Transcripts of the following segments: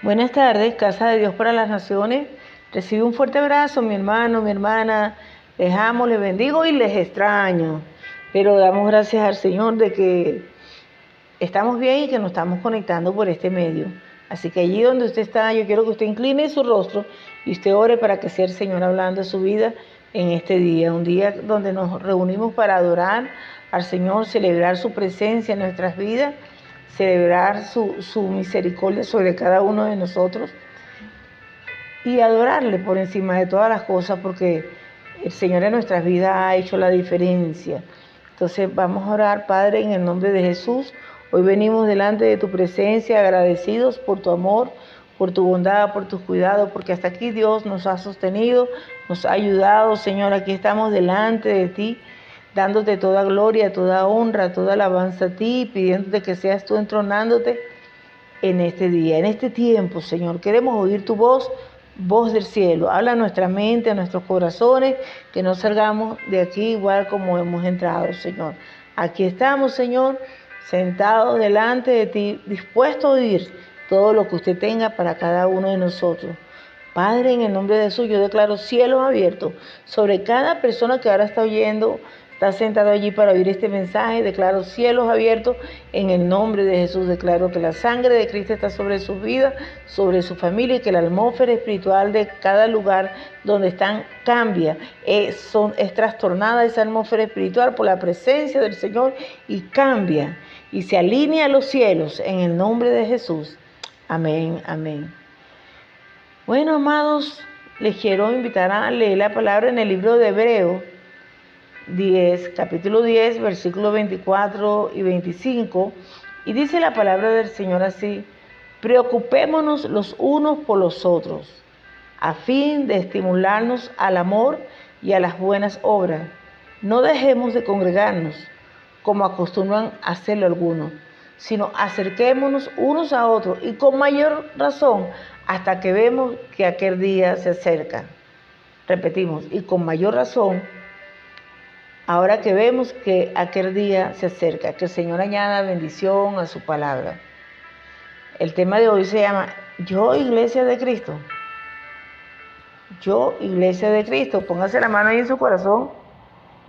Buenas tardes, Casa de Dios para las Naciones. Recibe un fuerte abrazo, mi hermano, mi hermana. Les amo, les bendigo y les extraño. Pero damos gracias al Señor de que estamos bien y que nos estamos conectando por este medio. Así que allí donde usted está, yo quiero que usted incline su rostro y usted ore para que sea el Señor hablando de su vida en este día. Un día donde nos reunimos para adorar al Señor, celebrar su presencia en nuestras vidas, celebrar su misericordia sobre cada uno de nosotros y adorarle por encima de todas las cosas, porque el Señor en nuestras vidas ha hecho la diferencia. Entonces vamos a orar, Padre, en el nombre de Jesús. Hoy venimos delante de tu presencia agradecidos por tu amor, por tu bondad, por tus cuidados, porque hasta aquí Dios nos ha sostenido, nos ha ayudado. Señor, aquí estamos delante de ti, dándote toda gloria, toda honra, toda alabanza a ti, pidiéndote que seas tú entronándote en este día, en este tiempo, Señor. Queremos oír tu voz, voz del cielo. Habla a nuestra mente, a nuestros corazones, que no salgamos de aquí igual como hemos entrado, Señor. Aquí estamos, Señor, sentados delante de ti, dispuestos a oír todo lo que usted tenga para cada uno de nosotros. Padre, en el nombre de Jesús, yo declaro cielos abiertos sobre cada persona que ahora está oyendo, está sentado allí para oír este mensaje. Declaro cielos abiertos en el nombre de Jesús. Declaro que la sangre de Cristo está sobre sus vidas, sobre su familia, y que la atmósfera espiritual de cada lugar donde están cambia. Es trastornada esa atmósfera espiritual por la presencia del Señor y cambia y se alinea a los cielos en el nombre de Jesús. Amén, amén. Bueno, amados, les quiero invitar a leer la palabra en el libro de Hebreos 10, capítulo 10, versículos 24 y 25, y dice la palabra del Señor así: preocupémonos los unos por los otros, a fin de estimularnos al amor y a las buenas obras. No dejemos de congregarnos, como acostumbran hacerlo algunos, sino acerquémonos unos a otros, y con mayor razón hasta que vemos que aquel día se acerca. Repetimos, y con mayor razón ahora que vemos que aquel día se acerca. Que el Señor añada bendición a su palabra. El tema de hoy se llama Yo, Iglesia de Cristo. Yo, Iglesia de Cristo. Póngase la mano ahí en su corazón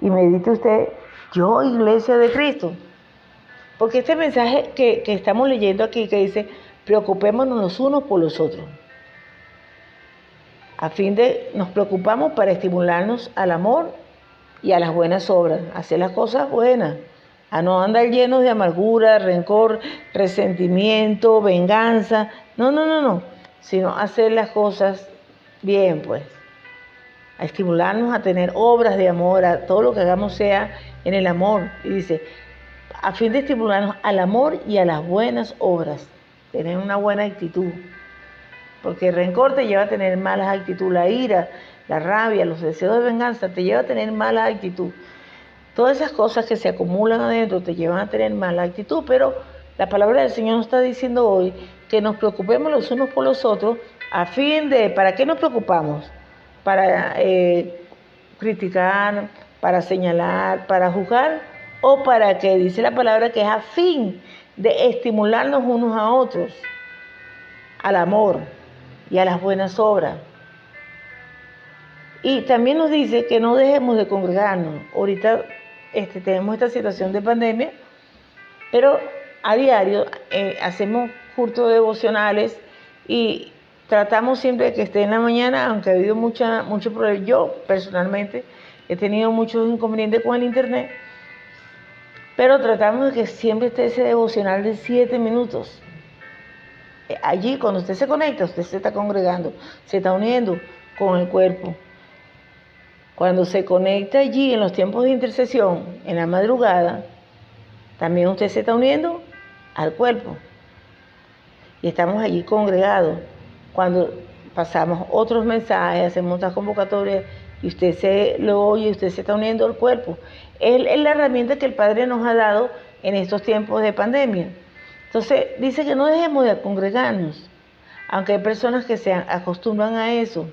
y medite usted: Yo, Iglesia de Cristo. Porque este mensaje que estamos leyendo aquí, que dice: preocupémonos los unos por los otros, a fin de nos preocupamos para estimularnos al amor y a las buenas obras, hacer las cosas buenas, a no andar llenos de amargura, rencor, resentimiento, venganza, no, sino hacer las cosas bien, pues, a estimularnos a tener obras de amor, a todo lo que hagamos sea en el amor. Y dice, a fin de estimularnos al amor y a las buenas obras, tener una buena actitud, porque el rencor te lleva a tener malas actitudes, la ira, la rabia, los deseos de venganza te lleva a tener mala actitud. Todas esas cosas que se acumulan adentro te llevan a tener mala actitud, pero la palabra del Señor nos está diciendo hoy que nos preocupemos los unos por los otros, a fin de, ¿para qué nos preocupamos? Para criticar, para señalar, para juzgar, o para que dice la palabra que es a fin de estimularnos unos a otros, al amor y a las buenas obras. Y también nos dice que no dejemos de congregarnos. Ahorita tenemos esta situación de pandemia, pero a diario hacemos cultos devocionales y tratamos siempre de que esté en la mañana, aunque ha habido mucho problema. Yo personalmente he tenido muchos inconvenientes con el internet, pero tratamos de que siempre esté ese devocional de 7 minutos. Allí, cuando usted se conecta, usted se está congregando, se está uniendo con el cuerpo. Cuando se conecta allí en los tiempos de intercesión, en la madrugada, también usted se está uniendo al cuerpo. Y estamos allí congregados. Cuando pasamos otros mensajes, hacemos otras convocatorias, y usted se lo oye, usted se está uniendo al cuerpo. Es la herramienta que el Padre nos ha dado en estos tiempos de pandemia. Entonces, dice que no dejemos de congregarnos, aunque hay personas que se acostumbran a eso,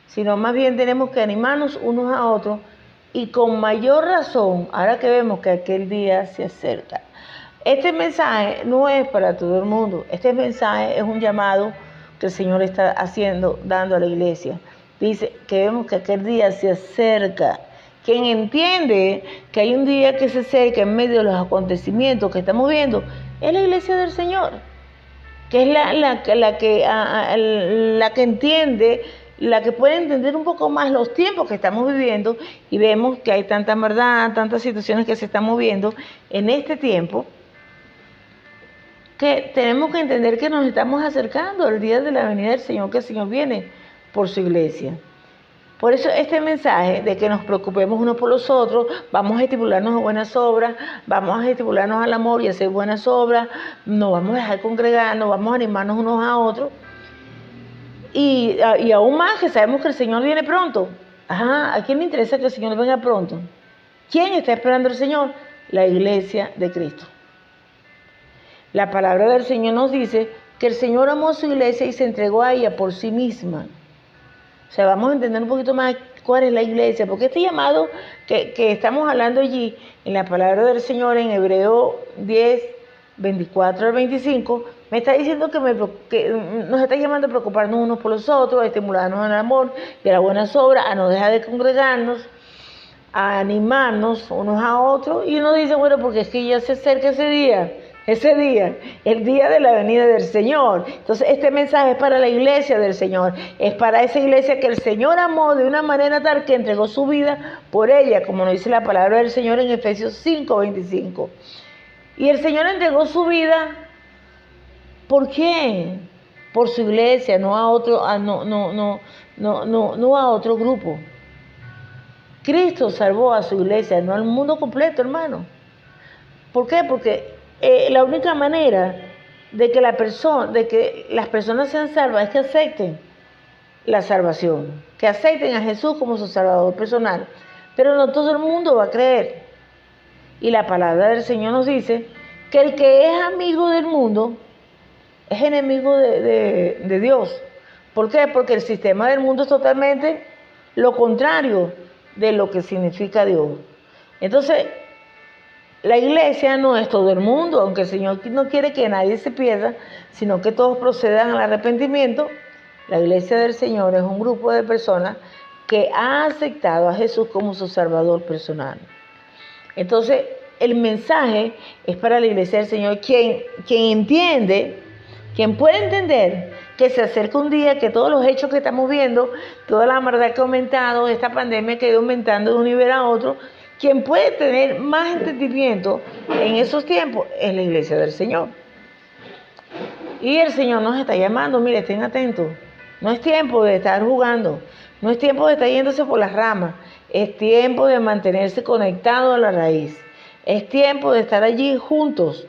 sino más bien tenemos que animarnos unos a otros, y con mayor razón, ahora que vemos que aquel día se acerca. Este mensaje no es para todo el mundo. Este mensaje es un llamado que el Señor está dando a la iglesia. Dice que vemos que aquel día se acerca. Quien entiende que hay un día que se acerca en medio de los acontecimientos que estamos viendo, es la iglesia del Señor, que es la que entiende, la que puede entender un poco más los tiempos que estamos viviendo, y vemos que hay tanta maldad, tantas situaciones que se están moviendo en este tiempo, que tenemos que entender que nos estamos acercando al día de la venida del Señor, que el Señor viene por su iglesia. Por eso este mensaje de que nos preocupemos unos por los otros, vamos a estimularnos a buenas obras, vamos a estimularnos al amor y a hacer buenas obras, nos vamos a dejar congregarnos, vamos a animarnos unos a otros. Y aún más que sabemos que el Señor viene pronto. Ajá, ¿a quién le interesa que el Señor venga pronto? ¿Quién está esperando al Señor? La iglesia de Cristo. La palabra del Señor nos dice que el Señor amó a su iglesia y se entregó a ella por sí misma. O sea, vamos a entender un poquito más cuál es la iglesia, porque este llamado que estamos hablando allí, en la palabra del Señor, en Hebreo 10, 24 al 25, me está diciendo que nos está llamando a preocuparnos unos por los otros, a estimularnos en el amor y a las buenas obras, a no dejar de congregarnos, a animarnos unos a otros, y uno dice, bueno, porque es que ya se acerca ese día, el día de la venida del Señor. Entonces este mensaje es para la iglesia del Señor, es para esa iglesia que el Señor amó de una manera tal que entregó su vida por ella, como nos dice la palabra del Señor en Efesios 5:25. Y el Señor entregó su vida, ¿por qué? Por su iglesia, no a otro, no a otro grupo. Cristo salvó a su iglesia, no al mundo completo, hermano. ¿Por qué? Porque la única manera de que las personas sean salvas es que acepten la salvación, que acepten a Jesús como su Salvador personal. Pero no todo el mundo va a creer. Y la palabra del Señor nos dice que el que es amigo del mundo es enemigo de Dios. ¿Por qué? Porque el sistema del mundo es totalmente lo contrario de lo que significa Dios. Entonces, la iglesia no es todo el mundo, aunque el Señor no quiere que nadie se pierda, sino que todos procedan al arrepentimiento. La iglesia del Señor es un grupo de personas que ha aceptado a Jesús como su Salvador personal. Entonces, el mensaje es para la iglesia del Señor, quien entiende, quien puede entender que se acerca un día que todos los hechos que estamos viendo, toda la maldad que ha aumentado, esta pandemia que ha ido aumentando de un nivel a otro, quien puede tener más entendimiento en esos tiempos es la iglesia del Señor. Y el Señor nos está llamando, mire, estén atentos. No es tiempo de estar jugando, no es tiempo de estar yéndose por las ramas, es tiempo de mantenerse conectado a la raíz. Es tiempo de estar allí juntos,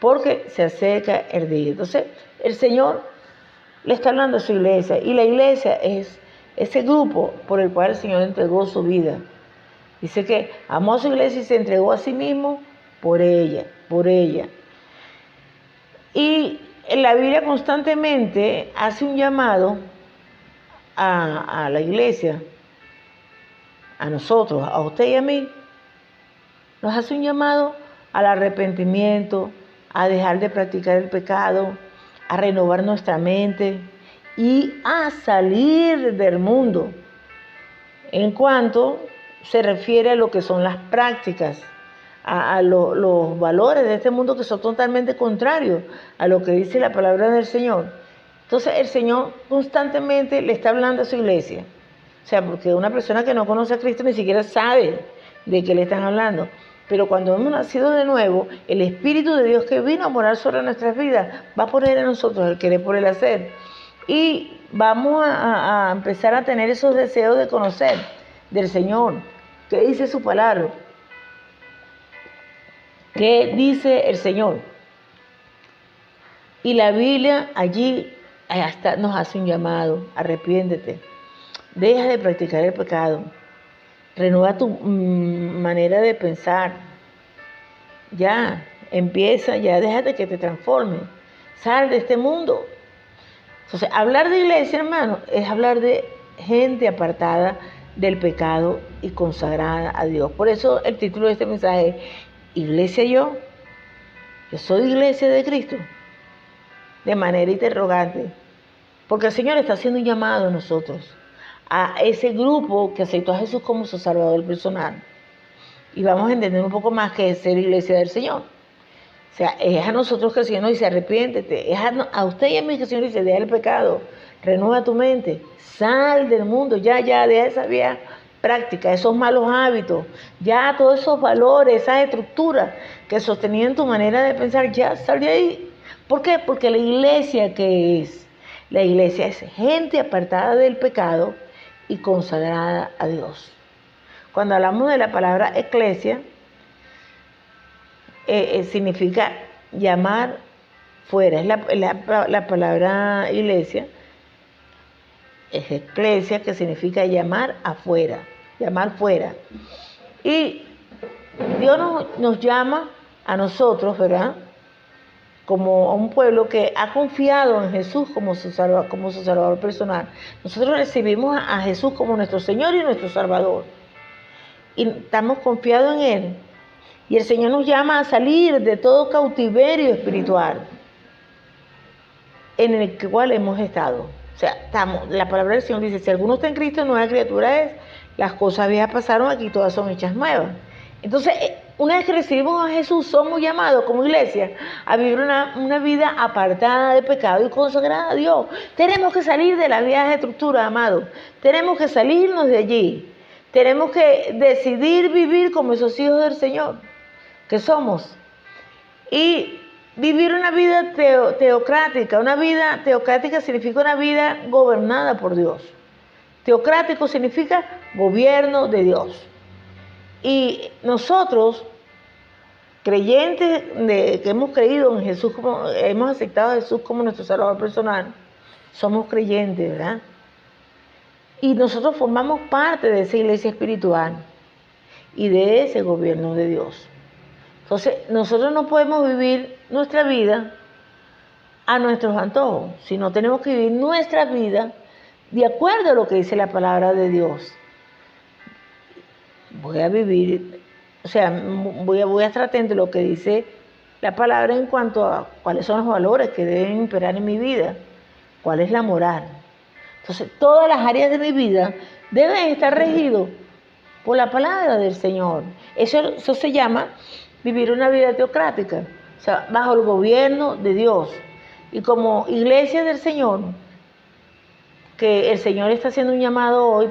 porque se acerca el día. Entonces, el Señor le está hablando a su iglesia, y la iglesia es ese grupo por el cual el Señor entregó su vida. Dice que amó a su iglesia y se entregó a sí mismo por ella. Y la Biblia constantemente hace un llamado a la iglesia, a nosotros, a usted y a mí. Nos hace un llamado al arrepentimiento, a dejar de practicar el pecado, a renovar nuestra mente y a salir del mundo. En cuanto se refiere a lo que son las prácticas, a los valores de este mundo que son totalmente contrarios a lo que dice la palabra del Señor. Entonces el Señor constantemente le está hablando a su iglesia. O sea, porque una persona que no conoce a Cristo ni siquiera sabe de qué le están hablando. Pero cuando hemos nacido de nuevo, el Espíritu de Dios que vino a morar sobre nuestras vidas va a poner en nosotros el querer por el hacer. Y vamos a empezar a tener esos deseos de conocer del Señor. ¿Qué dice su palabra? ¿Qué dice el Señor? Y la Biblia allí hasta nos hace un llamado: arrepiéntete, deja de practicar el pecado, renueva tu manera de pensar, ya, empieza, ya, déjate que te transforme, sal de este mundo. Entonces, hablar de iglesia, hermano, es hablar de gente apartada del pecado y consagrada a Dios. Por eso el título de este mensaje es Iglesia yo soy iglesia de Cristo, de manera interrogante. Porque el Señor está haciendo un llamado a nosotros, a ese grupo que aceptó a Jesús como su Salvador personal. Y vamos a entender un poco más qué es ser iglesia del Señor. O sea, es a nosotros que el Señor nos dice, arrepiéntete. Es a usted y a mí que el Señor dice, deja el pecado, renueva tu mente, sal del mundo, ya, deja esa vieja práctica, esos malos hábitos, ya todos esos valores, esas estructuras que sostenían tu manera de pensar, ya sal de ahí. ¿Por qué? Porque la iglesia, ¿qué es? La iglesia es gente apartada del pecado y consagrada a Dios. Cuando hablamos de la palabra eclesia, significa llamar fuera. Es la palabra iglesia, es eclesia, que significa llamar afuera, llamar fuera. Y Dios nos llama a nosotros, ¿verdad?, como a un pueblo que ha confiado en Jesús como su Salvador personal. Nosotros recibimos a Jesús como nuestro Señor y nuestro Salvador. Y estamos confiados en Él. Y el Señor nos llama a salir de todo cautiverio espiritual en el cual hemos estado. O sea, la palabra del Señor dice, si alguno está en Cristo, nueva criatura es. Las cosas viejas pasaron, aquí todas son hechas nuevas. Entonces, una vez que recibimos a Jesús, somos llamados como iglesia a vivir una vida apartada de pecado y consagrada a Dios. Tenemos que salir de la vieja estructura, amados. Tenemos que salirnos de allí. Tenemos que decidir vivir como esos hijos del Señor que somos. Y vivir una vida teocrática. Una vida teocrática significa una vida gobernada por Dios. Teocrático significa gobierno de Dios. Y nosotros, creyentes que hemos creído en Jesús, hemos aceptado a Jesús como nuestro Salvador personal, somos creyentes, ¿verdad? Y nosotros formamos parte de esa iglesia espiritual y de ese gobierno de Dios. Entonces, nosotros no podemos vivir nuestra vida a nuestros antojos, sino tenemos que vivir nuestra vida de acuerdo a lo que dice la palabra de Dios. Voy a vivir, o sea, voy a estar atento a lo que dice la palabra en cuanto a cuáles son los valores que deben imperar en mi vida, cuál es la moral. Entonces, todas las áreas de mi vida deben estar regidas por la palabra del Señor. Eso se llama vivir una vida teocrática, o sea, bajo el gobierno de Dios. Y como iglesia del Señor, que el Señor está haciendo un llamado hoy,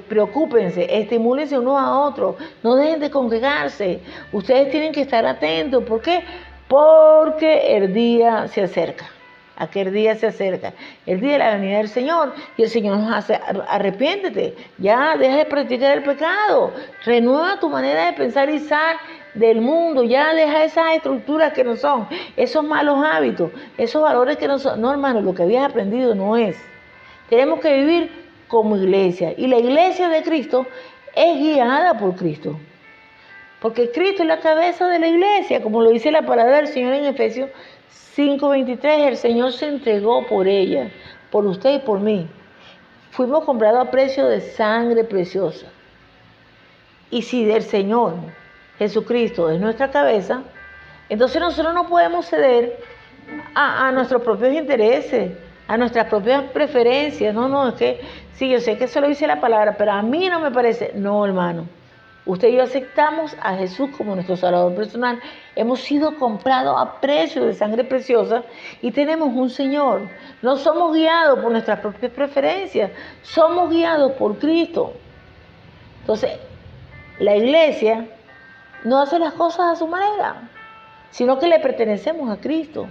preocúpense, estimúlense unos a otros, no dejen de congregarse. Ustedes tienen que estar atentos. ¿Por qué? Porque el día se acerca. Aquel día se acerca, el día de la venida del Señor, y el Señor nos hace, arrepiéntete, ya deja de practicar el pecado, renueva tu manera de pensar y sal del mundo, ya deja esas estructuras que no son, esos malos hábitos, esos valores que no son. No, hermano, lo que habías aprendido no es. Tenemos que vivir como iglesia, y la iglesia de Cristo es guiada por Cristo, porque Cristo es la cabeza de la iglesia, como lo dice la palabra del Señor en Efesios 5:23, el Señor se entregó por ella, por usted y por mí. Fuimos comprados a precio de sangre preciosa. Y si del Señor Jesucristo es nuestra cabeza, entonces nosotros no podemos ceder a nuestros propios intereses, a nuestras propias preferencias. No, es que sí, yo sé que eso lo dice la palabra, pero a mí no me parece. No, hermano. Usted y yo aceptamos a Jesús como nuestro Salvador personal. Hemos sido comprados a precio de sangre preciosa y tenemos un Señor. No somos guiados por nuestras propias preferencias, somos guiados por Cristo. Entonces, la iglesia no hace las cosas a su manera, sino que le pertenecemos a Cristo.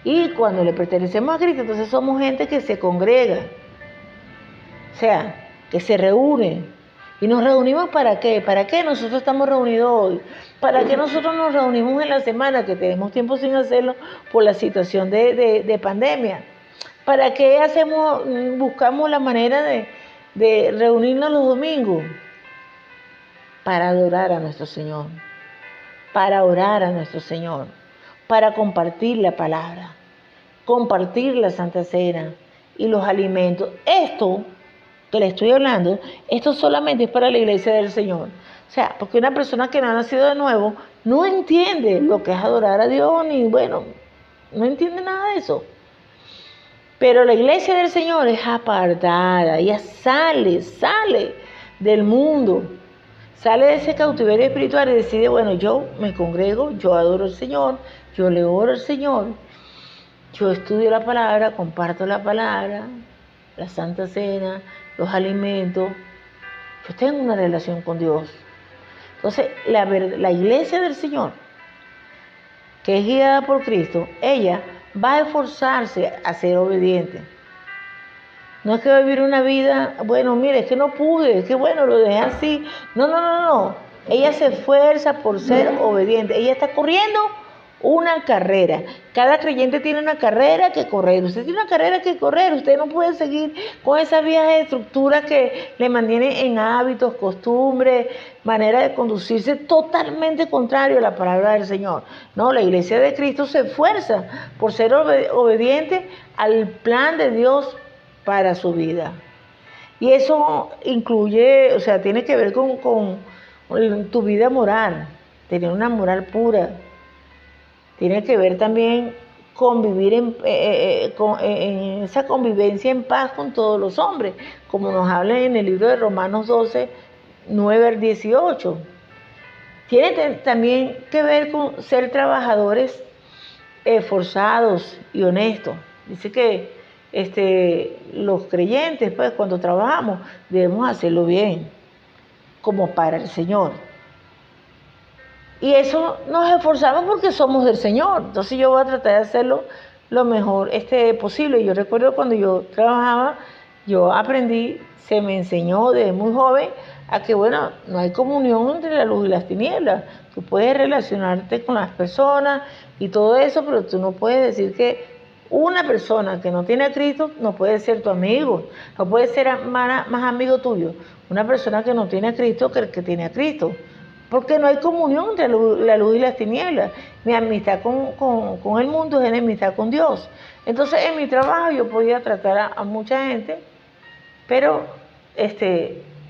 Y cuando le pertenecemos a Cristo, entonces somos gente que se congrega, o sea, que se reúne. ¿Y nos reunimos para qué? ¿Para qué nosotros estamos reunidos hoy? ¿Para qué nosotros nos reunimos en la semana, que tenemos tiempo sin hacerlo por la situación de pandemia? ¿Para qué buscamos la manera de reunirnos los domingos? Para adorar a nuestro Señor, para orar a nuestro Señor, para compartir la palabra, compartir la Santa Cena y los alimentos. Esto que le estoy hablando, esto solamente es para la iglesia del Señor. O sea, porque una persona que no ha nacido de nuevo no entiende lo que es adorar a Dios, ni no entiende nada de eso. Pero la iglesia del Señor es apartada, ella sale del mundo, sale de ese cautiverio espiritual y decide, bueno, yo me congrego, yo adoro al Señor, yo le oro al Señor, yo estudio la palabra, comparto la palabra, la Santa Cena, los alimentos, yo tengo una relación con Dios. Entonces, la iglesia del Señor, que es guiada por Cristo, ella va a esforzarse a ser obediente. No es que va a vivir una vida, bueno, mire, es que no pude, es que bueno, lo dejé así. No. Ella se esfuerza por ser obediente. Ella está corriendo una carrera. Cada creyente tiene una carrera que correr. Usted tiene una carrera que correr. Usted no puede seguir con esas viejas estructuras que le mantienen en hábitos, costumbres, manera de conducirse totalmente contrario a la palabra del Señor. No, la iglesia de Cristo se esfuerza por ser obediente al plan de Dios para su vida. Y eso incluye, o sea, tiene que ver con tu vida moral, tener una moral pura. Tiene que ver también con vivir en esa convivencia en paz con todos los hombres, como nos habla en el libro de Romanos 12, 9 al 18. Tiene también que ver con ser trabajadores esforzados y honestos. Dice que los creyentes, pues, cuando trabajamos, debemos hacerlo bien, como para el Señor. Y eso nos esforzamos porque somos del Señor. Entonces yo voy a tratar de hacerlo lo mejor posible. Yo recuerdo cuando yo trabajaba, yo aprendí, se me enseñó desde muy joven a que, bueno, no hay comunión entre la luz y las tinieblas. Tú puedes relacionarte con las personas y todo eso, pero tú no puedes decir que una persona que no tiene a Cristo no puede ser tu amigo, no puede ser más amigo tuyo. Una persona que no tiene a Cristo que el que tiene a Cristo. Porque no hay comunión entre la luz y las tinieblas. Mi amistad con el mundo es enemistad con Dios. Entonces, en mi trabajo yo podía tratar a mucha gente, pero,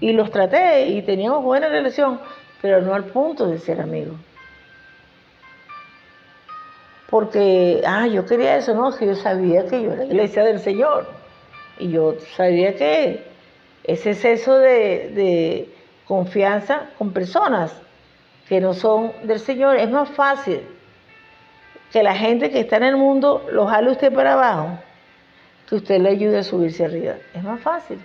y los traté y teníamos buena relación, pero no al punto de ser amigos. Porque, yo quería eso, no, que yo sabía que yo era la iglesia del Señor. Y yo sabía que ese exceso de confianza con personas que no son del Señor, es más fácil que la gente que está en el mundo lo jale usted para abajo, que usted le ayude a subirse arriba. Es más fácil.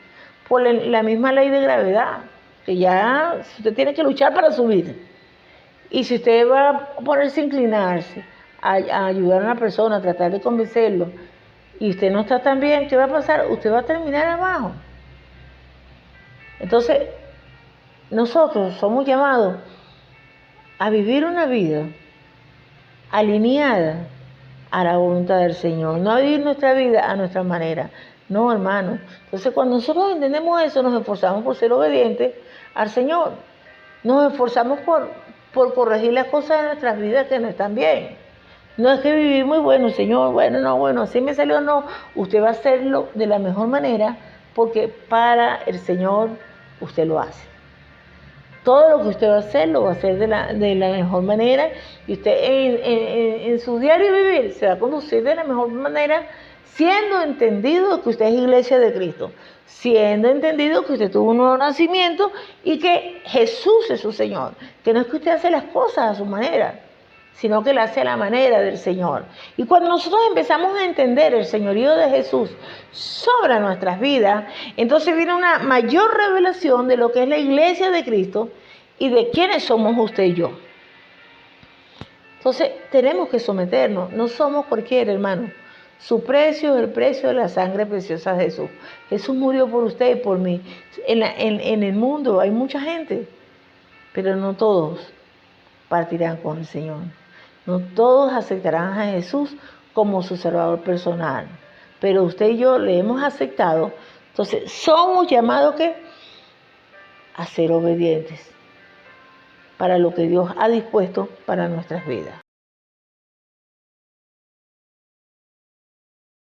Por la misma ley de gravedad, que ya usted tiene que luchar para subir. Y si usted va a ponerse a inclinarse, a ayudar a una persona, a tratar de convencerlo, y usted no está tan bien, ¿qué va a pasar? Usted va a terminar abajo. Entonces, nosotros somos llamados a vivir una vida alineada a la voluntad del Señor, no a vivir nuestra vida a nuestra manera. No, hermano. Entonces, cuando nosotros entendemos eso, nos esforzamos por ser obedientes al Señor. Nos esforzamos por corregir las cosas de nuestras vidas que no están bien. No es que vivir muy bueno, Señor, bueno, así me salió, no. Usted va a hacerlo de la mejor manera porque para el Señor usted lo hace. Todo lo que usted va a hacer, lo va a hacer de la mejor manera y usted en su diario vivir se va a conducir de la mejor manera, siendo entendido que usted es iglesia de Cristo, siendo entendido que usted tuvo un nuevo nacimiento y que Jesús es su Señor, que no es que usted hace las cosas a su manera, sino que la hace a la manera del Señor. Y cuando nosotros empezamos a entender el señorío de Jesús sobre nuestras vidas, entonces viene una mayor revelación de lo que es la iglesia de Cristo y de quiénes somos usted y yo. Entonces tenemos que someternos, no somos cualquiera, hermano. Su precio es el precio de la sangre preciosa de Jesús. Jesús murió por usted y por mí. En el mundo hay mucha gente, pero no todos partirán con el Señor. No todos aceptarán a Jesús como su Salvador personal, pero usted y yo le hemos aceptado. Entonces somos llamados a ser obedientes para lo que Dios ha dispuesto para nuestras vidas.